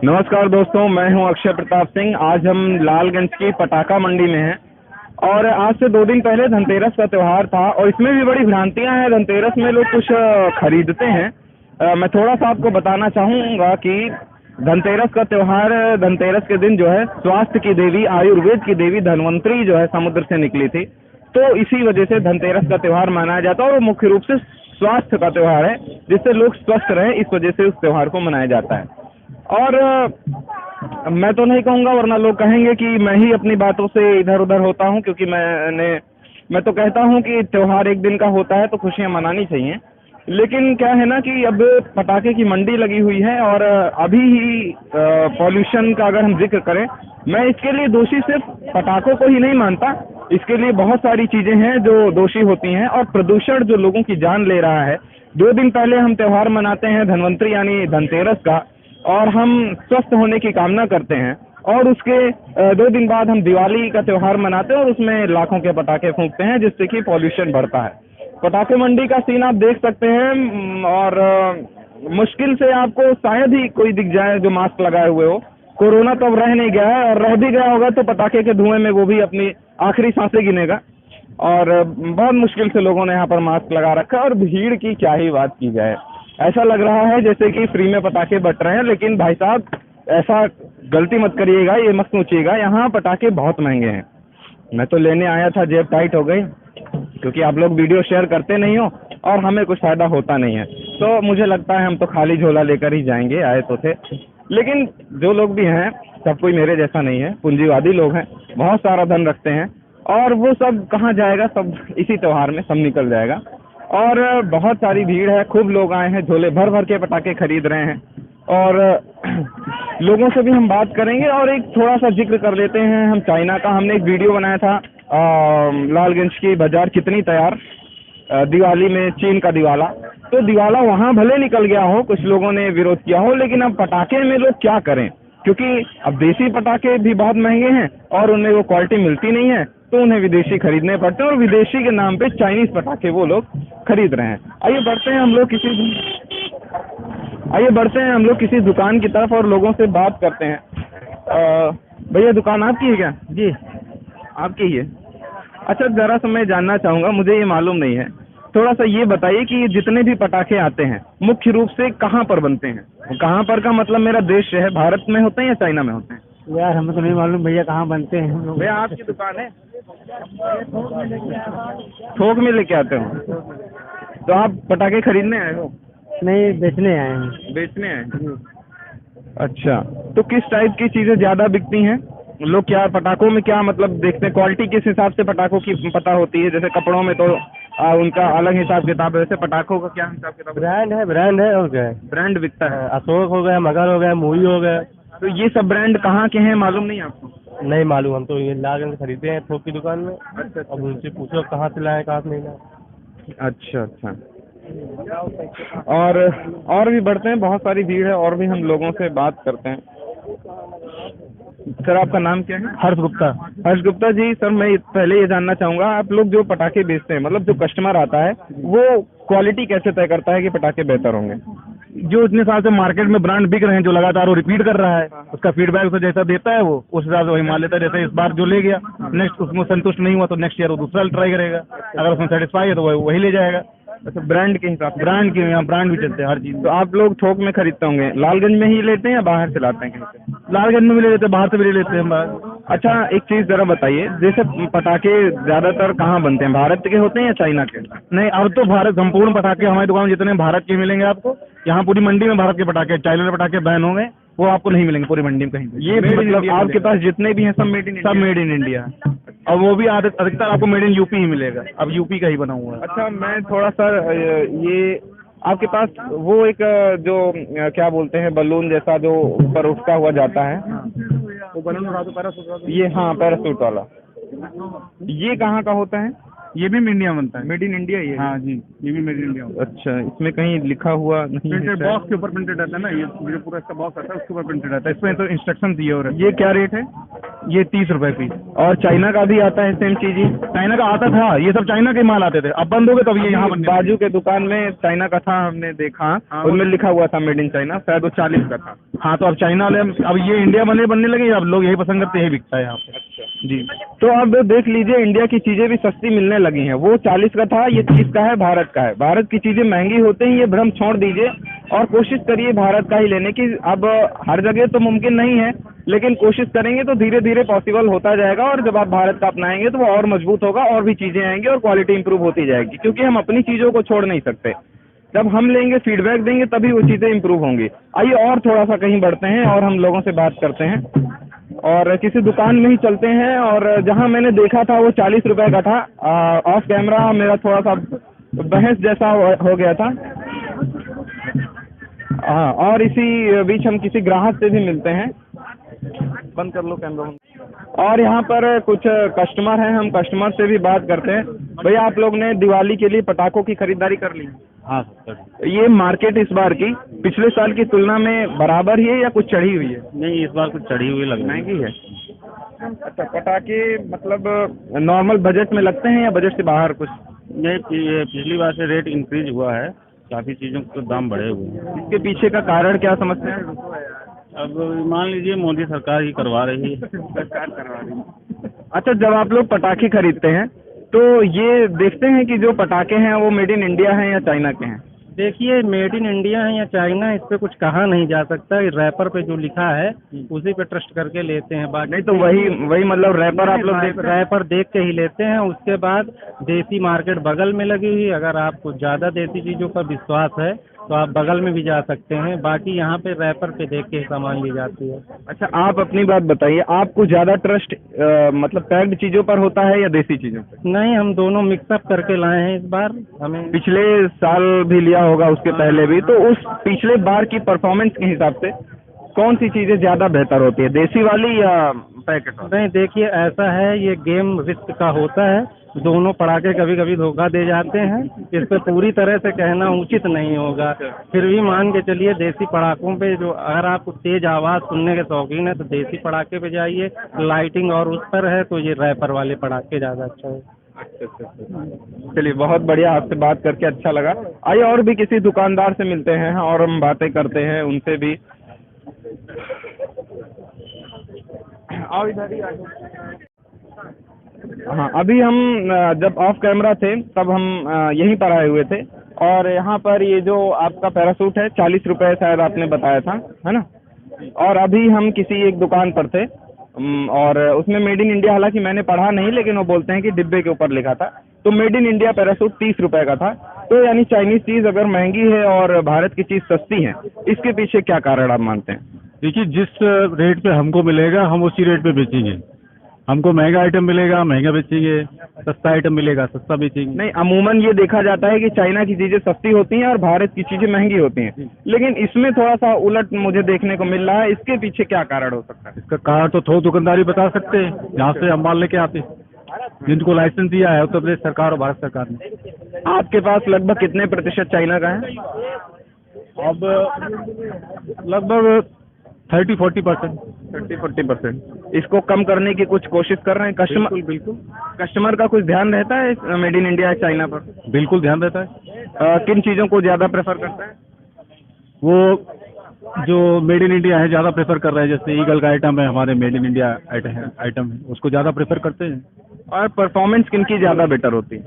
नमस्कार दोस्तों, मैं हूं अक्षय प्रताप सिंह। आज हम लालगंज की पटाखा मंडी में हैं और आज से 2 दिन पहले धनतेरस का त्यौहार था और इसमें भी बड़ी भ्रांतियां हैं। धनतेरस में लोग कुछ खरीदते हैं। मैं थोड़ा सा आपको बताना चाहूँगा कि धनतेरस का त्यौहार, धनतेरस के दिन जो है स्वास्थ्य की देवी, आयुर्वेद की देवी धन्वंतरी जो है समुद्र से निकली थी, तो इसी वजह से धनतेरस का त्यौहार मनाया जाता है और मुख्य रूप से स्वास्थ्य का त्यौहार है, जिससे लोग स्वस्थ रहें, इस वजह से उस त्यौहार को मनाया जाता है। और मैं तो नहीं कहूँगा, वरना लोग कहेंगे कि मैं ही अपनी बातों से इधर उधर होता हूँ, क्योंकि मैं तो कहता हूँ कि त्यौहार एक दिन का होता है तो खुशियाँ मनानी चाहिए। लेकिन क्या है ना कि अब पटाखे की मंडी लगी हुई है और अभी ही पॉल्यूशन का अगर हम जिक्र करें, मैं इसके लिए दोषी सिर्फ पटाखों को ही नहीं मानता। इसके लिए बहुत सारी चीज़ें हैं जो दोषी होती हैं, और प्रदूषण जो लोगों की जान ले रहा है। 2 दिन पहले हम त्यौहार मनाते हैं धन्वंतरी यानी धनतेरस का, और हम स्वस्थ होने की कामना करते हैं, और उसके 2 दिन बाद हम दिवाली का त्यौहार मनाते हैं और उसमें लाखों के पटाखे फूंकते हैं, जिससे कि पॉल्यूशन बढ़ता है। पटाखे मंडी का सीन आप देख सकते हैं, और मुश्किल से आपको शायद ही कोई दिख जाए जो मास्क लगाए हुए हो। कोरोना तो अब रह नहीं गया है, और रह भी गया होगा तो पटाखे के धुएं में वो भी अपनी आखिरी सांसें गिनेगा। और बहुत मुश्किल से लोगों ने यहाँ पर मास्क लगा रखा है, और भीड़ की क्या ही बात की जाए। ऐसा लग रहा है जैसे कि फ्री में पटाखे बट रहे हैं, लेकिन भाई साहब ऐसा गलती मत करिएगा, ये मत सोचिएगा, यहाँ पटाखे बहुत महंगे हैं। मैं तो लेने आया था, जेब टाइट हो गई, क्योंकि आप लोग वीडियो शेयर करते नहीं हो और हमें कुछ फ़ायदा होता नहीं है, तो मुझे लगता है हम तो खाली झोला लेकर ही जाएंगे, आए तो थे। लेकिन जो लोग भी हैं, सब कोई मेरे जैसा नहीं है, पूंजीवादी लोग हैं, बहुत सारा धन रखते हैं, और वो सब कहाँ जाएगा, सब इसी त्यौहार में सब निकल जाएगा। और बहुत सारी भीड़ है, खूब लोग आए हैं, झोले भर भर के पटाखे खरीद रहे हैं। और लोगों से भी हम बात करेंगे, और एक थोड़ा सा जिक्र कर लेते हैं हम चाइना का। हमने एक वीडियो बनाया था, लालगंज की बाजार कितनी तैयार, दिवाली में चीन का दिवाला। तो दिवाला वहाँ भले निकल गया हो, कुछ लोगों ने विरोध किया हो, लेकिन अब पटाखे में लोग क्या करें, क्योंकि अब देसी पटाखे भी बहुत महंगे हैं और उनमें वो क्वालिटी मिलती नहीं है, तो उन्हें विदेशी खरीदने पड़ते हैं, और विदेशी के नाम पे चाइनीज पटाखे वो लोग खरीद रहे हैं। आइए बढ़ते हैं हम लोग किसी दुकान की तरफ और लोगों से बात करते हैं। भैया, दुकान आपकी है क्या? जी, आपकी ही है। अच्छा, जरा सा मैं जानना चाहूँगा, मुझे ये मालूम नहीं है, थोड़ा सा ये बताइए कि जितने भी पटाखे आते हैं मुख्य रूप से कहाँ पर बनते हैं? कहाँ पर का मतलब मेरा देश है, भारत में होते हैं या चाइना में होते हैं? यार हमें तो नहीं मालूम भैया कहाँ बनते हैं। भैया, आपकी दुकान है? थोक में लेके आते हो? तो आप पटाखे खरीदने आए हो? नहीं, बेचने आए हैं। बेचने आए हैं? अच्छा, तो किस टाइप की चीज़ें ज़्यादा बिकती हैं? लोग क्या पटाखों में क्या मतलब देखते हैं, क्वालिटी किस हिसाब से पटाखों की पता होती है? जैसे कपड़ों में तो उनका अलग हिसाब किताब है, वैसे पटाखों का क्या हिसाब किताब? ब्रांड है और क्या है। ब्रांड बिकता है। अशोक हो गया, मगर हो गया, मूवी हो गया। तो ये सब ब्रांड कहाँ के हैं, मालूम नहीं आपको? नहीं मालूम, हम तो ये लालगंज खरीदे हैं थोक की दुकान में। अच्छा, अब उनसे पूछो कहाँ से लाए, कहाँ से नहीं लाए। अच्छा अच्छा। और भी बढ़ते हैं, बहुत सारी भीड़ है, और भी हम लोगों से बात करते हैं। सर, आपका नाम क्या है? हर्ष गुप्ता। हर्ष गुप्ता जी, सर मैं पहले ये जानना चाहूँगा, आप लोग जो पटाखे बेचते हैं, मतलब जो कस्टमर आता है, वो क्वालिटी कैसे तय करता है कि पटाखे बेहतर होंगे? जो इतने साल से मार्केट में ब्रांड बिक रहे हैं, जो लगातार वो रिपीट कर रहा है, उसका फीडबैक उसे जैसा देता है वो उस हिसाब से वही मान लेता है। जैसे इस बार जो ले गया, नेक्स्ट उसमें संतुष्ट नहीं हुआ तो नेक्स्ट ईयर वो दूसरा ट्राई करेगा, अगर उसमें सेटिस्फाई है तो वही ले जाएगा। अच्छा, ब्रांड के हिसाब से? ब्रांड के यहाँ ब्रांड भी चलते हैं हर चीज़। तो आप लोग थोक में खरीदते होंगे, लालगंज में ही लेते हैं या बाहर से लाते हैं कहीं से? लालगंज में भी ले लेते हैं, बाहर से भी ले लेते हैं। अच्छा, एक चीज़ ज़रा बताइए, जैसे पटाखे ज़्यादातर कहाँ बनते हैं, भारत के होते हैं या चाइना के? नहीं, अब तो भारत संपूर्ण पटाखे हमारी दुकान में जितने भारत के मिलेंगे आपको। यहाँ पूरी मंडी में भारत के पटाखे, चाइना के पटाखे बैन हो गए, वो आपको नहीं मिलेंगे पूरी मंडी में कहीं पे। ये मतलब आपके पास जितने भी हैं सब मेड इन इंडिया? सब मेड इन इंडिया, और वो भी अधिकतर आपको मेड इन यूपी ही मिलेगा। अब यूपी का ही बना हुआ है। अच्छा, मैं थोड़ा सा ये आपके पास वो एक जो क्या बोलते हैं, बलून जैसा जो ऊपर उठता हुआ जाता है, वो बलून उड़ा दो, पैराशूट। ये, हाँ, पैराशूट वाला, ये कहाँ का होता है? ये भी इंडिया बनता है। मेड इन इंडिया ये? हाँ जी, ये भी मेड इन इंडिया। अच्छा, इसमें कहीं लिखा हुआ नहीं है? प्रिंटेड बॉक्स के ऊपर प्रिंटेड रहता है ना, ये जो पूरा इसका बॉक्स रहता है उसके ऊपर प्रिंटेड रहता है। इसमें तो इंस्ट्रक्शन दिए हो रहे हैं। ये क्या रेट है? ये 30 रुपए पीस। और चाइना का भी आता है सेम चीज ही? चाइना का आता था, ये सब चाइना के माल आते थे, अब बंद हो गए, तब ये यहाँ बनने लगे। बाजू के दुकान में चाइना का था, हमने देखा, हाँ, उनमें लिखा हुआ था मेड इन चाइना, शायद वो 40 का था। हाँ, तो अब चाइना वाले, अब ये इंडिया बनने लगे, अब लोग यही पसंद करते हैं, यही बिकता है यहाँ पे। जी। तो अब देख लीजिए, इंडिया की चीजें भी सस्ती मिलने लगी हैं। वो 40 का था, ये 30 का है, भारत का है। भारत की चीजें महंगी होते हैं, ये भ्रम छोड़ दीजिए और कोशिश करिए भारत का ही लेने की। अब हर जगह तो मुमकिन नहीं है, लेकिन कोशिश करेंगे तो धीरे धीरे पॉसिबल होता जाएगा। और जब आप भारत का अपनाएंगे तो वो और मजबूत होगा, और भी चीजें आएंगी और क्वालिटी इंप्रूव होती जाएगी, क्योंकि हम अपनी चीजों को छोड़ नहीं सकते। जब हम लेंगे, फीडबैक देंगे, तभी वो चीजें इंप्रूव होंगी। आइए और थोड़ा सा कहीं बढ़ते हैं और हम लोगों से बात करते हैं और किसी दुकान में ही चलते हैं। और जहां मैंने देखा था वो 40 रुपए का था। ऑफ कैमरा मेरा थोड़ा सा बहस जैसा हो गया था। हाँ, और इसी बीच हम किसी ग्राहक से भी मिलते हैं। बंद कर लो कैमरा। और यहाँ पर कुछ कस्टमर हैं, हम कस्टमर से भी बात करते हैं। भैया, आप लोग ने दिवाली के लिए पटाखों की खरीदारी कर ली? हाँ सर। ये मार्केट इस बार की पिछले साल की तुलना में बराबर ही है या कुछ चढ़ी हुई है? नहीं, इस बार कुछ चढ़ी हुई लग रही महंगी है। अच्छा, पटाखे मतलब नॉर्मल बजट में लगते हैं या बजट से बाहर कुछ? नहीं, पिछली बार से रेट इंक्रीज हुआ है, काफ़ी चीज़ों के दाम बढ़े हुए हैं। इसके पीछे का कारण क्या समझते हैं? अब मान लीजिए मोदी सरकार ही करवा रही है। सरकार करवा रही है। अच्छा, जब आप लोग पटाखे खरीदते हैं तो ये देखते हैं कि जो पटाखे हैं वो मेड इन इंडिया हैं या चाइना के हैं? देखिए, मेड इन इंडिया है या चाइना, इस पे कुछ कहा नहीं जा सकता। रैपर पे जो लिखा है उसी पे ट्रस्ट करके लेते हैं। बाकी नहीं तो वही मतलब रैपर आप लोग रैपर देख के ही लेते हैं। उसके बाद देसी मार्केट बगल में लगी हुई, अगर आपको ज़्यादा देसी चीज़ों पर विश्वास है तो आप बगल में भी जा सकते हैं। बाकी यहाँ पे रैपर पे देख के सामान ली जाती है। अच्छा, आप अपनी बात बताइए, आपको ज़्यादा ट्रस्ट मतलब पैक्ड चीज़ों पर होता है या देसी चीज़ों पर? नहीं, हम दोनों मिक्सअप करके लाए हैं इस बार। हमें पिछले साल भी लिया होगा, उसके पहले भी, तो उस पिछले बार की परफॉर्मेंस के हिसाब से कौन सी चीज़ें ज़्यादा बेहतर होती है, देसी वाली या पैकेट वाली? नहीं, देखिए ऐसा है, ये गेम रिस्क का होता है। दोनों पटाखे कभी कभी धोखा दे जाते हैं, इस पे पूरी तरह से कहना उचित नहीं होगा। फिर भी मान के चलिए, देसी पटाखों पे जो, अगर आप तेज आवाज़ सुनने के शौकीन है तो देसी पटाखे पे जाइए। लाइटिंग और उस पर है तो ये रैपर वाले पटाखे ज़्यादा अच्छा है। चलिए, बहुत बढ़िया, आपसे बात करके अच्छा लगा। आइए और भी किसी दुकानदार से मिलते हैं और हम बातें करते हैं उनसे भी। आओ इधर ही आ जाओ। हाँ, अभी हम जब ऑफ कैमरा थे तब हम यहीं पर आए हुए थे और यहाँ पर ये जो आपका पैरासूट है 40 रुपए शायद आपने बताया था, है ना? और अभी हम किसी एक दुकान पर थे और उसमें मेड इन इंडिया, हालांकि मैंने पढ़ा नहीं, लेकिन वो बोलते हैं कि डिब्बे के ऊपर लिखा था, तो मेड इन इंडिया पैरासूट 30 रुपए का था। तो यानी चाइनीज चीज़ अगर महंगी है और भारत की चीज़ सस्ती है, इसके पीछे क्या कारण आप मानते हैं? देखिए, जिस रेट पे हमको मिलेगा हम उसी रेट पे बेचेंगे। हमको महंगा आइटम मिलेगा महंगा बेचेंगे, सस्ता आइटम मिलेगा सस्ता बेचेंगे। नहीं, अमूमन ये देखा जाता है कि चाइना की चीज़ें सस्ती होती हैं और भारत की चीज़ें महंगी होती हैं, लेकिन इसमें थोड़ा सा उलट मुझे देखने को मिल रहा है। इसके पीछे क्या कारण हो सकता है? इसका कारण तो थोक दुकानदारी बता सकते हैं, जहाँ से हम माल लेके आते हैं, जिनको लाइसेंस दिया है उत्तर प्रदेश सरकार और भारत सरकार ने। आपके पास लगभग कितने प्रतिशत चाइना का है? अब लगभग 30-40%। 30-40%। इसको कम करने की कुछ कोशिश कर रहे हैं कस्टमर? बिल्कुल। कस्टमर का कुछ ध्यान रहता है मेड इन इंडिया चाइना पर? बिल्कुल ध्यान देता है। किन चीज़ों को ज़्यादा प्रेफर करता है? वो जो मेड इन इंडिया है ज़्यादा प्रेफर कर रहे हैं, जैसे ईगल का आइटम है, हमारे मेड इन इंडिया आइटम है, उसको ज़्यादा प्रेफर करते हैं। और परफॉर्मेंस किनकी ज़्यादा बेटर होती है?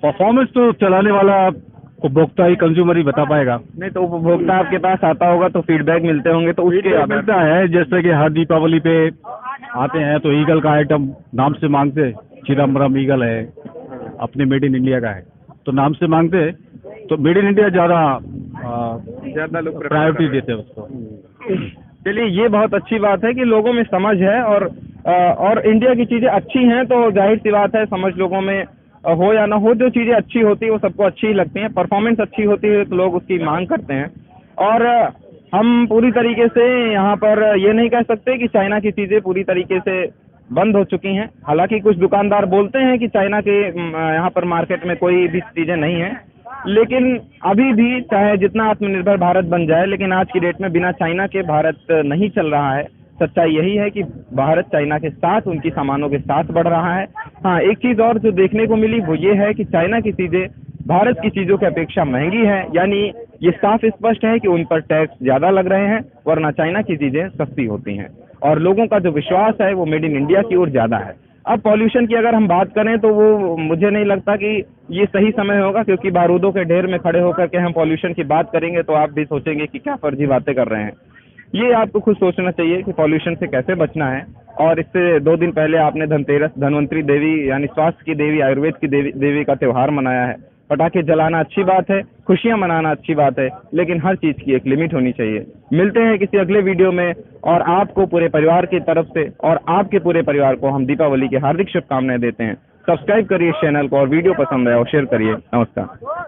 परफॉर्मेंस तो चलाने वाला उपभोक्ता ही, कंज्यूमर ही बता पाएगा। नहीं तो उपभोक्ता आपके पास आता होगा तो फीडबैक मिलते होंगे, तो उसके आधार मिलता है। जैसे कि हर दीपावली पे आते हैं तो ईगल का आइटम नाम से मांगते, चिदम्बरम ईगल है, अपने मेड इन इंडिया का है, तो नाम से मांगते, तो मेड इन इंडिया ज़्यादा लोग प्रायोरिटी देते हैं उसको। चलिए, ये बहुत अच्छी बात है कि लोगों में समझ है और इंडिया की चीज़ें अच्छी हैं तो जाहिर सी बात है, समझ लोगों में हो या ना हो, जो चीज़ें अच्छी होती है वो सबको अच्छी ही लगती हैं। परफॉर्मेंस अच्छी होती है तो लोग उसकी मांग करते हैं। और हम पूरी तरीके से यहाँ पर ये नहीं कह सकते कि चाइना की चीज़ें पूरी तरीके से बंद हो चुकी हैं। हालांकि कुछ दुकानदार बोलते हैं कि चाइना के यहाँ पर मार्केट में कोई भी चीज़ें नहीं हैं, लेकिन अभी भी चाहे जितना आत्मनिर्भर भारत बन जाए, लेकिन आज की डेट में बिना चाइना के भारत नहीं चल रहा है। सच्चाई यही है कि भारत चाइना के साथ, उनकी सामानों के साथ बढ़ रहा है। हाँ, एक चीज और जो देखने को मिली वो ये है कि चाइना की चीजें भारत की चीजों की अपेक्षा महंगी है, यानी ये साफ स्पष्ट है कि उन पर टैक्स ज्यादा लग रहे हैं, वरना चाइना की चीजें सस्ती होती हैं और लोगों का जो विश्वास है वो मेड इन इंडिया की ओर ज्यादा है। अब पॉल्यूशन की अगर हम बात करें तो वो मुझे नहीं लगता कि ये सही समय होगा, क्योंकि बारूदों के ढेर में खड़े होकर के हम पॉल्यूशन की बात करेंगे तो आप भी सोचेंगे कि क्या फर्जी बातें कर रहे हैं। ये आपको खुद सोचना चाहिए कि पॉल्यूशन से कैसे बचना है। और इससे 2 दिन पहले आपने धनतेरस, धन्वंतरी देवी यानी स्वास्थ्य की देवी, आयुर्वेद की देवी का त्योहार मनाया है। पटाखे जलाना अच्छी बात है, खुशियां मनाना अच्छी बात है, लेकिन हर चीज की एक लिमिट होनी चाहिए। मिलते हैं किसी अगले वीडियो में, और आपको पूरे परिवार की तरफ से और आपके पूरे परिवार को हम दीपावली की हार्दिक शुभकामनाएं देते हैं। सब्सक्राइब करिए इस चैनल को और वीडियो पसंद आए और शेयर करिए। नमस्कार।